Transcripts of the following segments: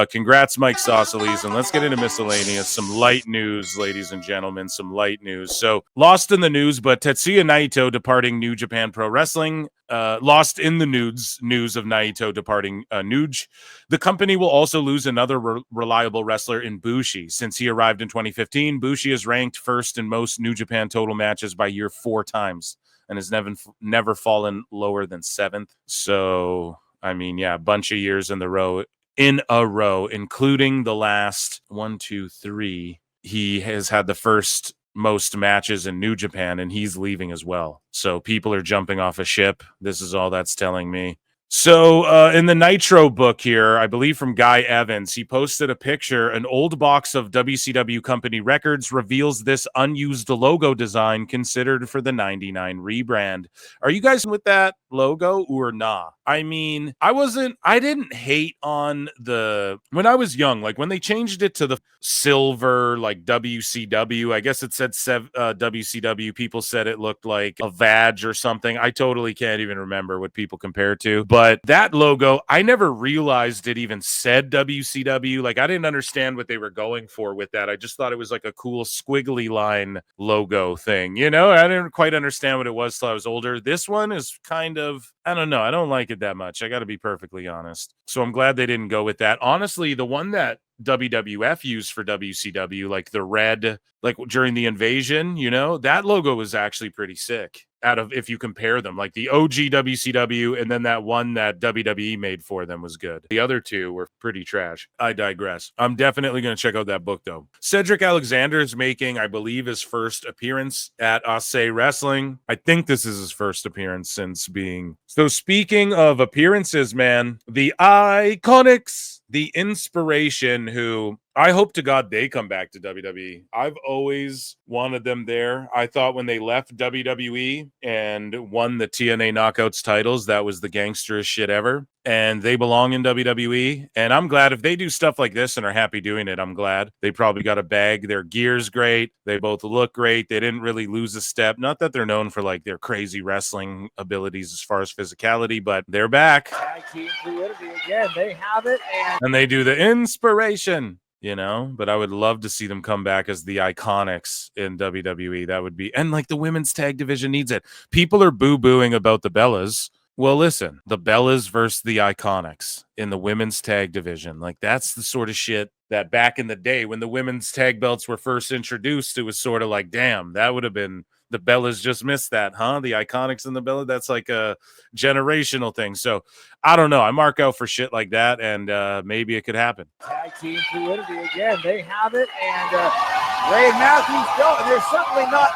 Congrats, Mike Sausalis, and let's get into miscellaneous. Some light news, ladies and gentlemen, some light news. So, lost in the news, but Tetsuya Naito departing New Japan Pro Wrestling. Lost in the news of Naito departing Nuge. The company will also lose another reliable wrestler in Bushi. Since he arrived in 2015, Bushi is ranked first in most New Japan total matches by year 4 times and has never fallen lower than 7th. So, I mean, yeah, a bunch of years in a row, including the last 1, 2, 3. He has had the first most matches in New Japan, and he's leaving as well. So people are jumping off a ship. This is all that's telling me. So in the Nitro book here, I believe from Guy Evans, he posted a picture. An old box of WCW company records reveals this unused logo design considered for the 99 rebrand. Are you guys with that logo or nah? I mean, I didn't hate on when I was young, like when they changed it to the silver, like WCW, I guess it said WCW. People said it looked like a badge or something. I totally can't even remember what people compare to, but that logo, I never realized it even said WCW. Like I didn't understand what they were going for with that. I just thought it was like a cool squiggly line logo thing. You know, I didn't quite understand what it was till I was older. This one is kind of, I don't know. I don't like it that much. I got to be perfectly honest. So I'm glad they didn't go with that. Honestly, the one that WWF used for WCW, like the red, like during the invasion, you know, that logo was actually pretty sick. If you compare them, like the OG WCW and then that one that WWE made for them was good. The other two were pretty trash. I digress. I'm definitely going to check out that book though. Cedric Alexander is making, I believe, his first appearance at Ase Wrestling. I think this is his first appearance since being. So speaking of appearances, man, the IIconics, the IInspiration, who I hope to God they come back to WWE. I've always wanted them there. I thought when they left WWE and won the TNA Knockouts titles, that was the gangsterest shit ever. And they belong in WWE. And I'm glad if they do stuff like this and are happy doing it, I'm glad. They probably got a bag. Their gear's great. They both look great. They didn't really lose a step. Not that they're known for like their crazy wrestling abilities as far as physicality, but they're back. Tag team fluidity again. They have it. And they do the IInspiration. You know, but I would love to see them come back as the IIconics in WWE. That would be, and like the women's tag division needs it. People are boo-booing about the Bellas. Well, listen, the Bellas versus the IIconics in the women's tag division. Like that's the sort of shit that back in the day when the women's tag belts were first introduced, it was sort of like, damn, that would have been, the Bellas just missed that, huh? The IIconics and the Bella, that's like a generational thing. So I don't know. I mark out for shit like that, and maybe it could happen. Tag team fluidity again. They have it, and Ray and Matthews don't. They're certainly not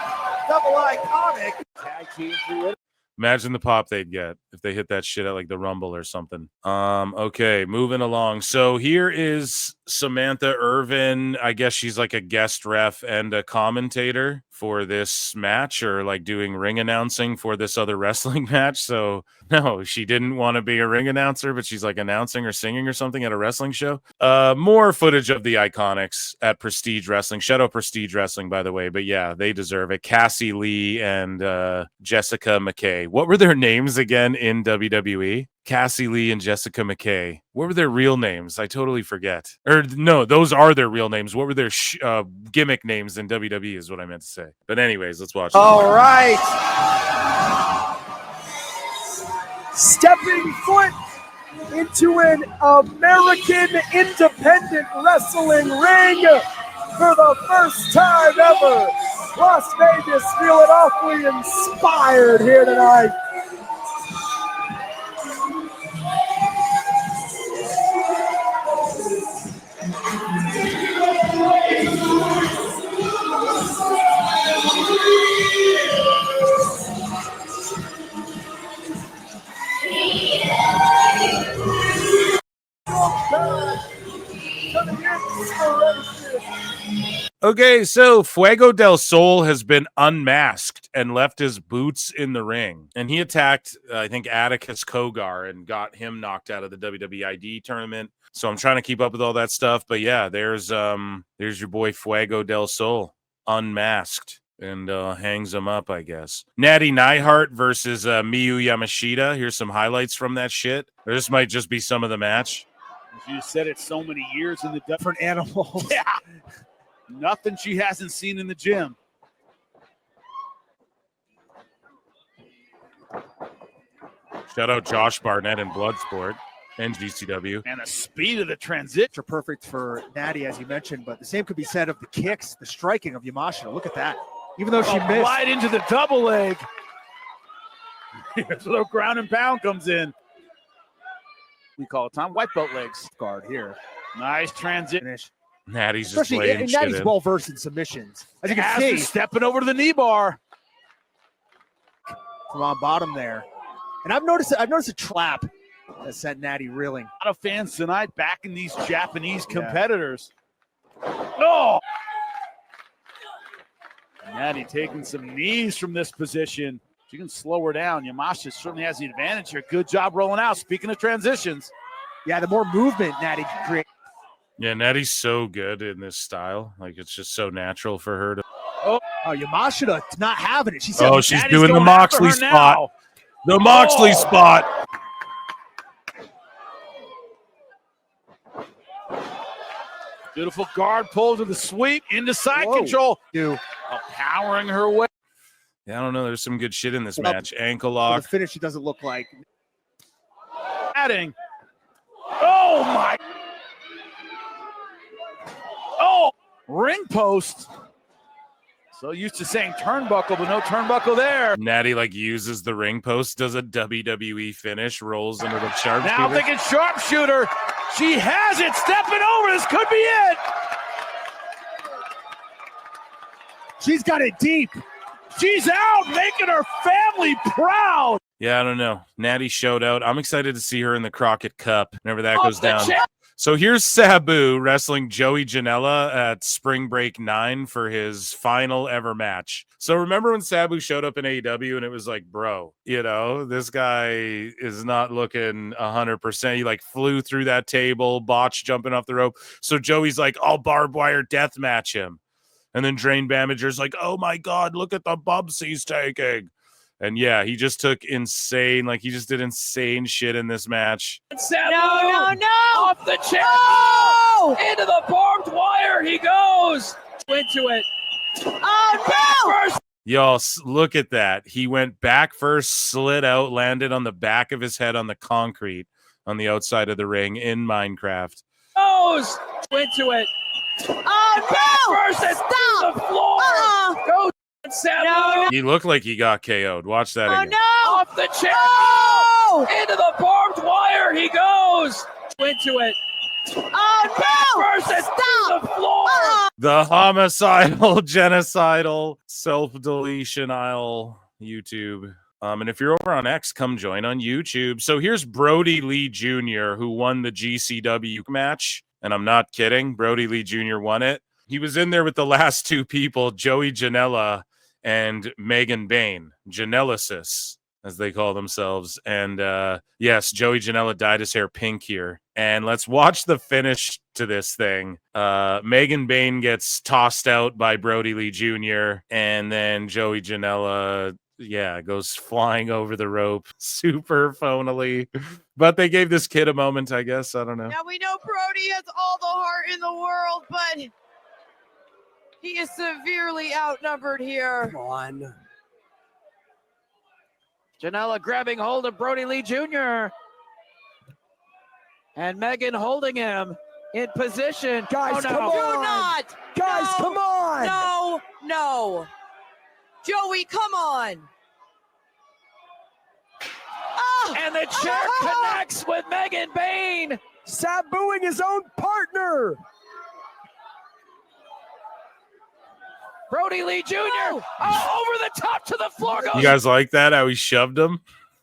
double IIconic. Tag team fluidity. Imagine the pop they'd get if they hit that shit at like the Rumble or something. Okay, moving along. So here is Samantha Irvin. I guess she's like a guest ref and a commentator for this match, or like doing ring announcing for this other wrestling match. So no, she didn't want to be a ring announcer, but she's like announcing or singing or something at a wrestling show. More footage of the IIconics at Prestige Wrestling. Shout out Prestige Wrestling, by the way. But yeah, they deserve it. Cassie Lee and Jessica McKay. What were their names again in WWE? Cassie Lee and Jessica McKay. What were their real names? I totally forget. Or no, those are their real names. What were their gimmick names in WWE is what I meant to say. But anyways, let's watch. All right. Stepping foot into an American independent wrestling ring for the first time ever. Las Vegas feeling awfully inspired here tonight. Okay, so Fuego del Sol has been unmasked and left his boots in the ring. And he attacked, I think, Atticus Kogar and got him knocked out of the WWE ID tournament. So I'm trying to keep up with all that stuff. But yeah, there's your boy Fuego del Sol unmasked and hangs him up, I guess. Natty Neidhart versus Miyu Yamashita. Here's some highlights from that shit. Or this might just be some of the match. You said it so many years in the Different animals. Yeah. Nothing she hasn't seen in the gym. Shout out Josh Barnett in Bloodsport and GCW. And the speed of the transition. Are perfect for Natty, as you mentioned, but the same could be said of the kicks, the striking of Yamashita. Look at that. Even though she missed. Right into the double leg. Here's a little ground and pound comes in. We call it time. White belt legs. Guard here. Nice transition. Finish. Natty's just Especially, laying and shit Natty's in. well versed in submissions. As you can As see, is stepping over to the knee bar. from on bottom there. And I've noticed a trap that sent Natty reeling. A lot of fans tonight backing these Japanese competitors. No! Natty taking some knees from this position. She can slow her down. Yamashita certainly has the advantage here. Good job rolling out. Speaking of transitions. Yeah, the more movement Natty can create. Yeah, Natty's so good in this style. Like, it's just so natural for her to. Oh, Yamashita not having it. She said, Oh, she's Natty's doing the going after Moxley her spot. now. The Moxley spot. Beautiful guard pull to the sweep into side Whoa. control. do. Powering her way. Yeah, I don't know. There's some good shit in this Well, match. Ankle The lock. finish, it doesn't look like. Adding. Oh, my. Oh, ring post. So used to saying turnbuckle, but no turnbuckle there. Natty like uses the ring post, does a WWE finish, rolls into the Now sharpshooter. thinking sharpshooter. She has it. Stepping over. This could be it. She's got it deep. She's out, making her family proud. Yeah, I don't know. Natty showed out. I'm excited to see her in the Crockett Cup whenever that Off goes the down. chair. So here's Sabu wrestling Joey Janella at Spring Break 9 for his final ever match. So remember when Sabu showed up in AEW and it was like, bro, you know, this guy is not looking 100%. He like flew through that table, botched jumping off the rope. So Joey's like, I'll barbed wire death match him. And then Drain Bamager's like, oh my God, look at the bumps he's taking. And yeah, he just took insane, like he just did insane shit in this match. Sabu No! off the chair. Oh! Into the barbed wire he goes. Into it. Oh First. Y'all, look at that. He went back first, slid out, landed on the back of his head on the concrete on the outside of the ring in Minecraft. Goes. Into it. no! Oh First and Stop! to the floor. Goes. Sabu No. He looked like he got KO'd. Watch that Oh again. no! off the chair. Oh! Into the barbed wire he goes. Into it. Oh no! First and Stop! to the floor. The homicidal, genocidal, self-deletion aisle YouTube. And if you're over on X, come join on YouTube. So here's Brody Lee Jr., who won the GCW match. And I'm not kidding. Brody Lee Jr. won it. He was in there with the last two people, Joey Janella and Megan Bain, Janellisis, as they call themselves. And yes, Joey Janella dyed his hair pink here. And let's watch the finish to this thing. Megan Bain gets tossed out by Brody Lee Jr. And then Joey Janella, goes flying over the rope. Super phonily. But they gave this kid a moment, I guess. I don't know. Now we know Brody has all the heart in the world, but he is severely outnumbered here. Come on. Janella grabbing hold of Brody Lee Jr. And Megan holding him in position. Guys, Oh, no. come on. Do not! Guys, No. come on. No! Joey, come on! Oh! And the chair connects with Megan Bain. Sabuing his own partner. Brody Lee Jr. Oh. Over the top to the floor goes. You guys like that? How he shoved him?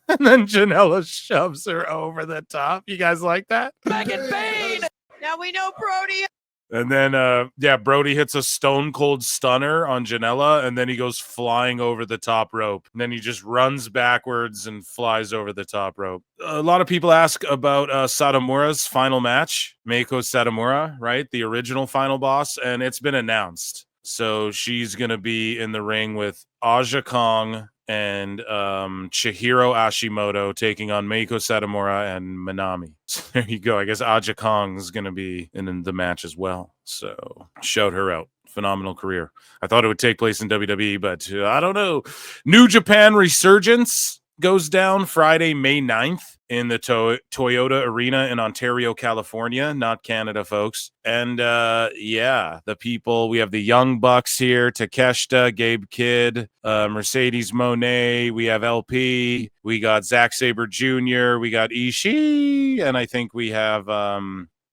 And then Janella shoves her over the top. You guys like that? Megan Bain. Now we know Brody. And then, Brody hits a stone cold stunner on Janella, and then he goes flying over the top rope. And then he just runs backwards and flies over the top rope. A lot of people ask about Sadamura's final match, Meiko Sadamura, right? The original final boss, and it's been announced. So she's going to be in the ring with Aja Kong, and Chihiro Hashimoto taking on Meiko Sadamura and Manami. So there you go. I guess Aja Kong's going to be in the match as well. So shout her out. Phenomenal career. I thought it would take place in WWE, but I don't know. New Japan Resurgence goes down Friday, May 9th in the Toyota Arena in Ontario, California, not Canada, folks. And yeah, the people, we have the Young Bucks here, Takeshita, Gabe Kidd, Mercedes Moné, we have LP, we got Zack Sabre Jr., we got Ishii, and I think we have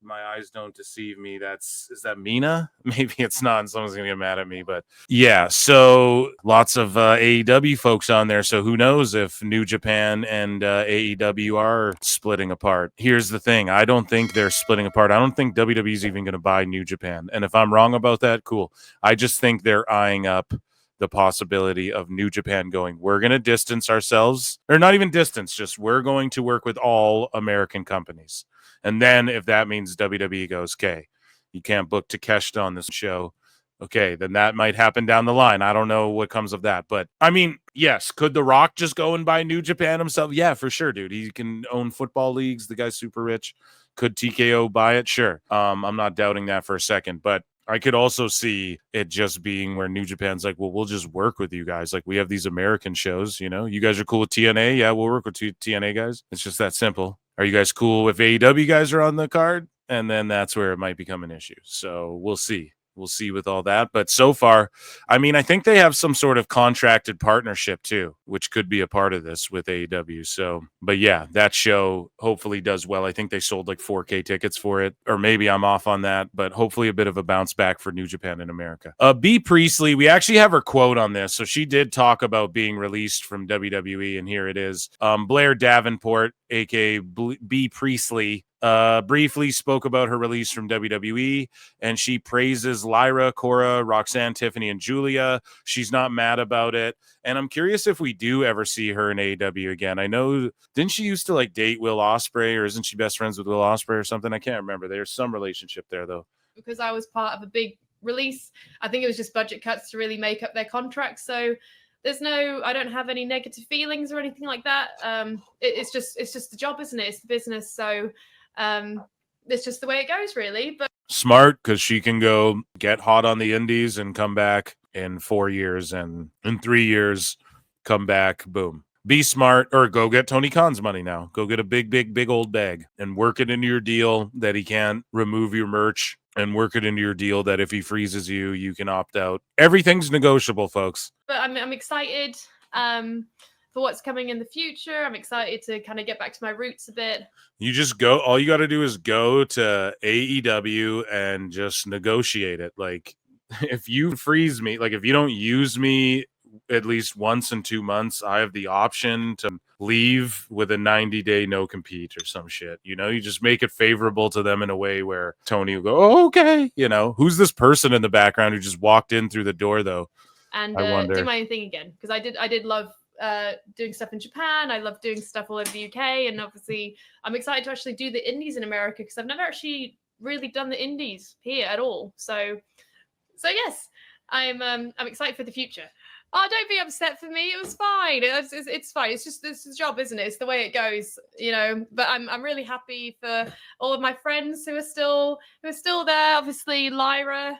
my eyes don't deceive me. Is that Mina? Maybe it's not, and someone's gonna get mad at me, but yeah. So lots of AEW folks on there. So who knows if New Japan and AEW are splitting apart? Here's the thing: I don't think they're splitting apart. I don't think WWE's even gonna buy New Japan. And if I'm wrong about that, cool. I just think they're eyeing up the possibility of New Japan going, we're going to distance ourselves, or not even distance, just we're going to work with all American companies. And then if that means WWE goes, okay, you can't book Takeshita on this show, okay, then that might happen down the line. I don't know what comes of that. But, I mean, yes, could The Rock just go and buy New Japan himself? Yeah, for sure, dude. He can own football leagues. The guy's super rich. Could TKO buy it? Sure. I'm not doubting that for a second. But I could also see it just being where New Japan's like, well, we'll just work with you guys. Like, we have these American shows, you know? You guys are cool with TNA? Yeah, we'll work with TNA guys. It's just that simple. Are you guys cool if AEW guys are on the card? And then that's where it might become an issue. So we'll see. We'll see with all that. But so far, I mean, I think they have some sort of contracted partnership too, which could be a part of this with AEW. So, but yeah, that show hopefully does well. I think they sold like 4K tickets for it, or maybe I'm off on that, but hopefully a bit of a bounce back for New Japan in America. B. Priestley, we actually have her quote on this. So she did talk about being released from WWE, and here it is. Blair Davenport, aka B. Priestley, briefly spoke about her release from WWE, and she praises Lyra, Cora, Roxanne, Tiffany, and Julia. She's not mad about it. And I'm curious if we do ever see her in AEW again. I know, didn't she used to like date Will Ospreay, or isn't she best friends with Will Ospreay or something? I can't remember. There's some relationship there, though. Because I was part of a big release. I think it was just budget cuts to really make up their contracts. So I don't have any negative feelings or anything like that. It's just the job, isn't it? It's the business. So it's just the way it goes, really. But smart, because she can go get hot on the indies and come back in 4 years, and in 3 years come back, boom. Be smart, or go get Tony Khan's money now. Go get a big old bag and work it into your deal that he can't remove your merch, and work it into your deal that if he freezes you, you can opt out. Everything's negotiable, folks. But I'm excited for what's coming in the future. I'm excited to kind of get back to my roots a bit. You just go, all you got to do is go to AEW and just negotiate it. Like, if you freeze me, like if you don't use me at least once in 2 months, I have the option to leave with a 90-day no compete or some shit. You know, you just make it favorable to them in a way where Tony will go, oh, okay. You know, who's this person in the background who just walked in through the door, though? And do my own thing again, because I did love doing stuff in Japan. I love doing stuff all over the UK, and obviously I'm excited to actually do the indies in America, because I've never actually really done the indies here at all. So yes, I'm excited for the future. Oh, don't be upset for me. It was fine. It's fine. It's just this job, isn't it? It's the way it goes, you know. But I'm really happy for all of my friends who are still there. Obviously, Lyra.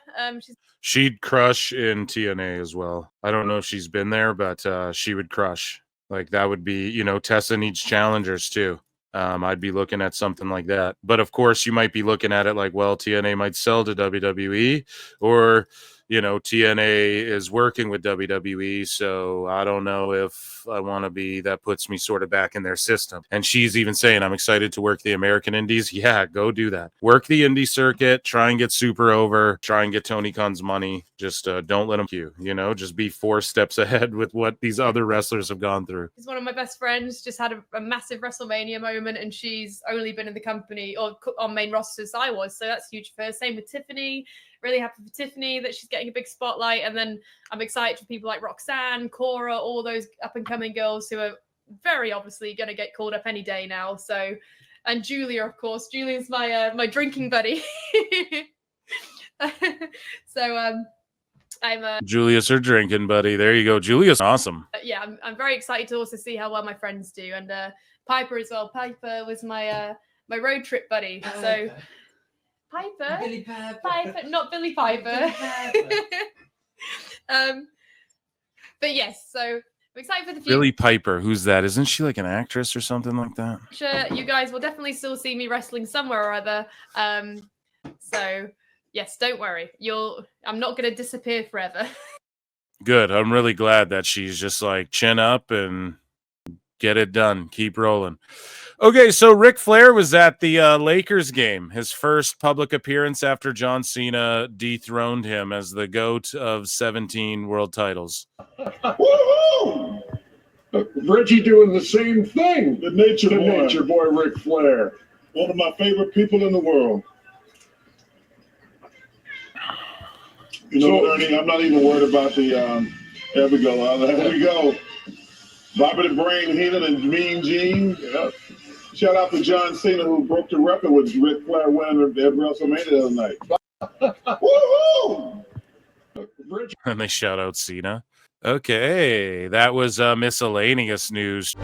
She'd crush in TNA as well. I don't know if she's been there, but she would crush. Like, that would be, you know, Tessa needs challengers too. I'd be looking at something like that. But of course, you might be looking at it like, well, TNA might sell to WWE, or, you know, TNA is working with WWE. So I don't know if I want to be, that puts me sort of back in their system. And she's even saying, I'm excited to work the American indies. Yeah, go do that. Work the indie circuit, try and get super over, try and get Tony Khan's money. Just don't let him you know, just be 4 steps ahead with what these other wrestlers have gone through. He's one of my best friends, just had a massive WrestleMania moment, and she's only been in the company or on main roster as I was. So that's huge for her. Same with Tiffany. Really happy for Tiffany that she's getting a big spotlight. And then I'm excited for people like Roxanne, Cora, all those up and coming girls who are very obviously going to get called up any day now. So, and Julia, of course. Julia's my drinking buddy. So Julius are drinking, buddy. There you go. Julius, awesome. Yeah, I'm very excited to also see how well my friends do, and Piper as well. Piper was my my road trip buddy. So Piper, Billy Piper. Piper, not Billy Piper. But yes, so I'm excited for the future. Billy Piper, who's that? Isn't she like an actress or something like that? Sure, you guys will definitely still see me wrestling somewhere or other. So yes, don't worry. I'm not going to disappear forever. Good. I'm really glad that she's just like chin up and get it done. Keep rolling. Okay, so Ric Flair was at the Lakers game, his first public appearance after John Cena dethroned him as the GOAT of 17 world titles. Woohoo! Reggie doing the same thing. The nature boy Ric Flair. One of my favorite people in the world. You know, Ernie, I'm not even worried about the, there we go. There we go. Bobby the Brain Heenan and Mean Gene. Yeah. Shout out to John Cena, who broke the record with Ric Flair winning at WrestleMania the other night. Woohoo! And they shout out Cena. Okay, that was miscellaneous news.